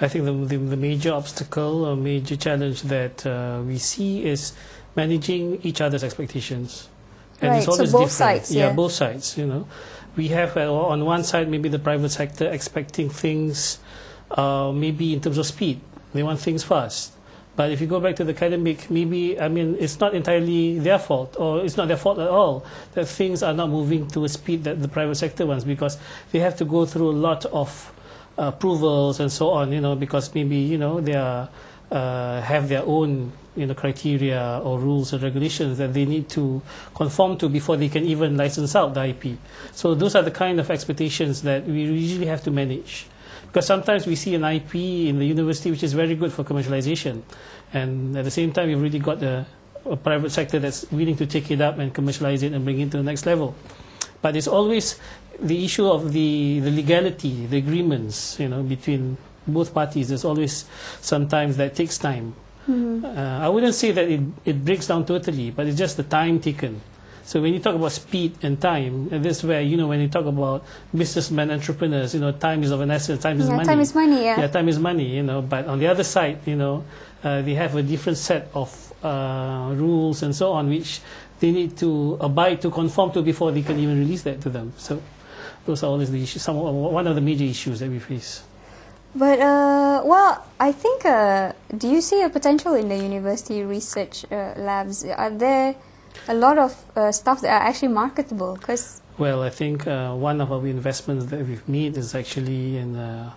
I think the major obstacle or major challenge that we see is managing each other's expectations. And right, it's always so both different. sides. Yeah, both sides, We have on one side maybe the private sector expecting things maybe in terms of speed. They want things fast. But if you go back to the academic, maybe, I mean, it's not entirely their fault, or it's not their fault at all, that things are not moving to a speed that the private sector wants, because they have to go through a lot of approvals and so on, because maybe, they are, have their own, criteria or rules and regulations that they need to conform to before they can even license out the IP. So those are the kind of expectations that we usually have to manage. Because sometimes we see an IP in the university which is very good for commercialization, and at the same time we've really got a private sector that's willing to take it up and commercialize it and bring it to the next level. But it's always the issue of the legality, the agreements, between both parties. There's always sometimes that takes time. I wouldn't say that it breaks down totally, but it's just the time taken. So when you talk about speed and time, and this is where, when you talk about businessmen, entrepreneurs, time is of an essence, time is money. Time is money, Yeah, time is money, but on the other side, they have a different set of rules and so on, which they need to abide to, conform to before they can even release that to them. So those are always the issues, one of the major issues that we face. But, well, I think, do you see a potential in the university research labs? Are there a lot of stuff that are actually marketable? Well, I think one of our investments that we've made is actually in a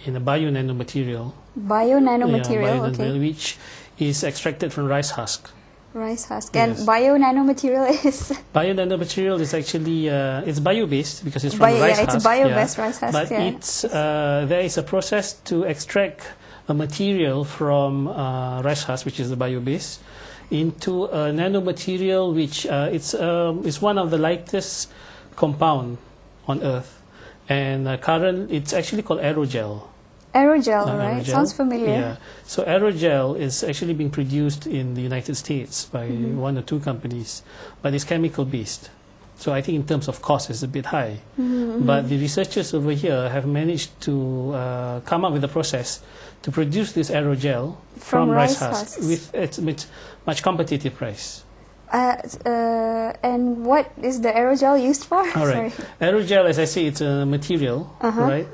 bio-nanomaterial. Bio-nanomaterial, okay. Which is extracted from rice husk. Rice husk. And bio-nanomaterial is? Bio-nanomaterial is actually, it's bio-based because it's from rice husk. Yeah, it's bio-based rice husk, but it's, there is a process to extract a material from rice husk, which is the bio-base, into a nanomaterial which it's one of the lightest compound on Earth, and it's actually called aerogel. Aerogel, right? Aerogel. Sounds familiar. Yeah. So aerogel is actually being produced in the United States by one or two companies, but it's chemical based. So I think in terms of cost, it's a bit high. But the researchers over here have managed to come up with a process to produce this aerogel from rice husk with much competitive price. And what is the aerogel used for? All right. Aerogel, as I say, it's a material, right?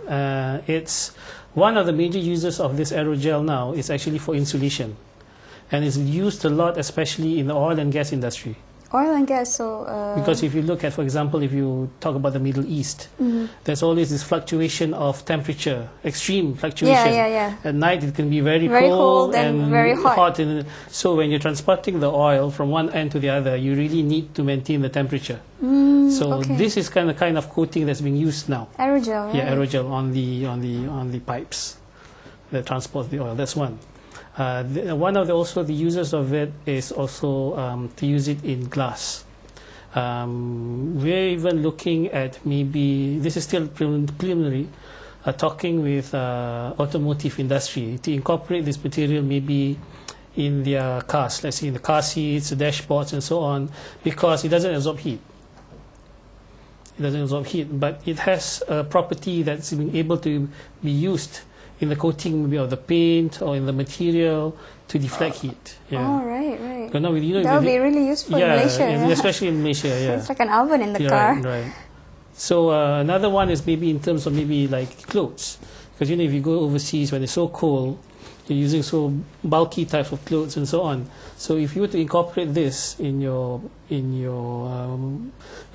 It's one of the major uses of this aerogel now is actually for insulation, and it's used a lot, especially in the oil and gas industry. Oil and gas, so... because if you look at, for example, if you talk about the Middle East, there's always this fluctuation of temperature, extreme fluctuation. At night it can be very cold and very hot. So when you're transporting the oil from one end to the other, you really need to maintain the temperature. This is kind of coating that's being used now. Aerogel, right? Yeah, aerogel on the pipes that transport the oil. That's one. One of the uses of it is also to use it in glass. We're even looking at maybe, this is still preliminary, talking with automotive industry to incorporate this material maybe in their cars, let's say in the car seats, the dashboards and so on, because it doesn't absorb heat. It doesn't absorb heat, but it has a property that's been able to be used in the coating maybe of the paint or in the material to deflect heat. Yeah. Oh, right. But now, that would be really useful in Malaysia. Especially in Malaysia, yeah. It's like an oven in the car. Right. So another one is maybe in terms of maybe like clothes. Because if you go overseas when it's so cold, you're using so bulky types of clothes and so on. So if you were to incorporate this in your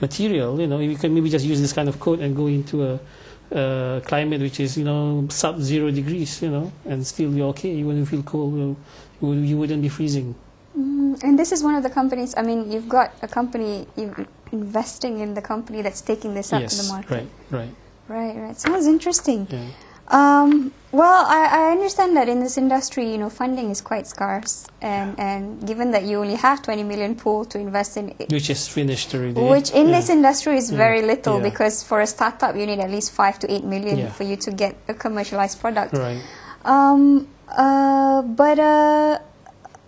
material, you can maybe just use this kind of coat and go into a climate which is sub-0 degrees, and still you're okay. You wouldn't feel cold. You wouldn't be freezing. And this is one of the companies. I mean, you've got a company investing in the company that's taking this up to the market. Right. Sounds interesting. Yeah. Well, I understand that in this industry, funding is quite scarce, and given that you only have 20 million pool to invest in, which is finished already, which in this industry is very little, because for a startup you need at least 5 to 8 million for you to get a commercialized product. Right.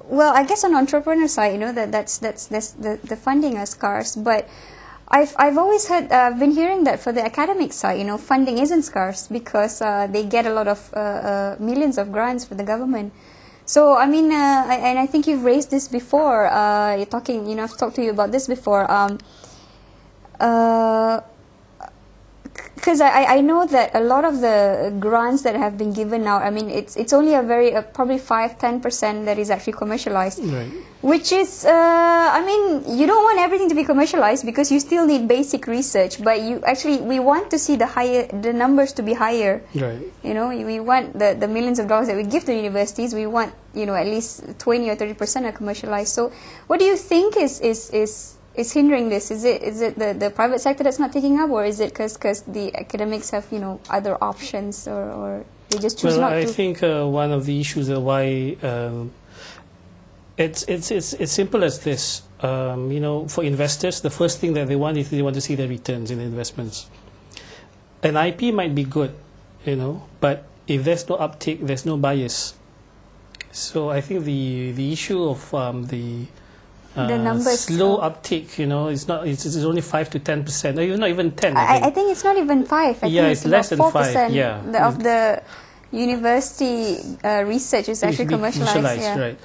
Well, I guess on entrepreneur side, that's the funding is scarce, but I've always heard, been hearing that for the academic side, funding isn't scarce because they get a lot of millions of grants for the government. So I mean, and I think you've raised this before. I've talked to you about this before. Because I know that a lot of the grants that have been given now, I mean, it's only a very probably 5-10% that is actually commercialized. Right. Which is, I mean, you don't want everything to be commercialized because you still need basic research. But we want to see the numbers to be higher. Right. We want the millions of dollars that we give to universities. We want, at least 20 or 30% are commercialized. So, what do you think is hindering this? Is it the private sector that's not taking up, or is it because the academics have other options, or they just choose not to? Well, I think one of the issues why it's simple as this. For investors, the first thing that they want is they want to see the returns in the investments. An IP might be good, but if there's no uptake, there's no buyers. So I think the issue of the numbers slow slow uptake, it's only 5 to 10%. No, not even 10. I think it's not even 5. I think it's less than 5. Yeah, of the university research is actually commercialized. Right.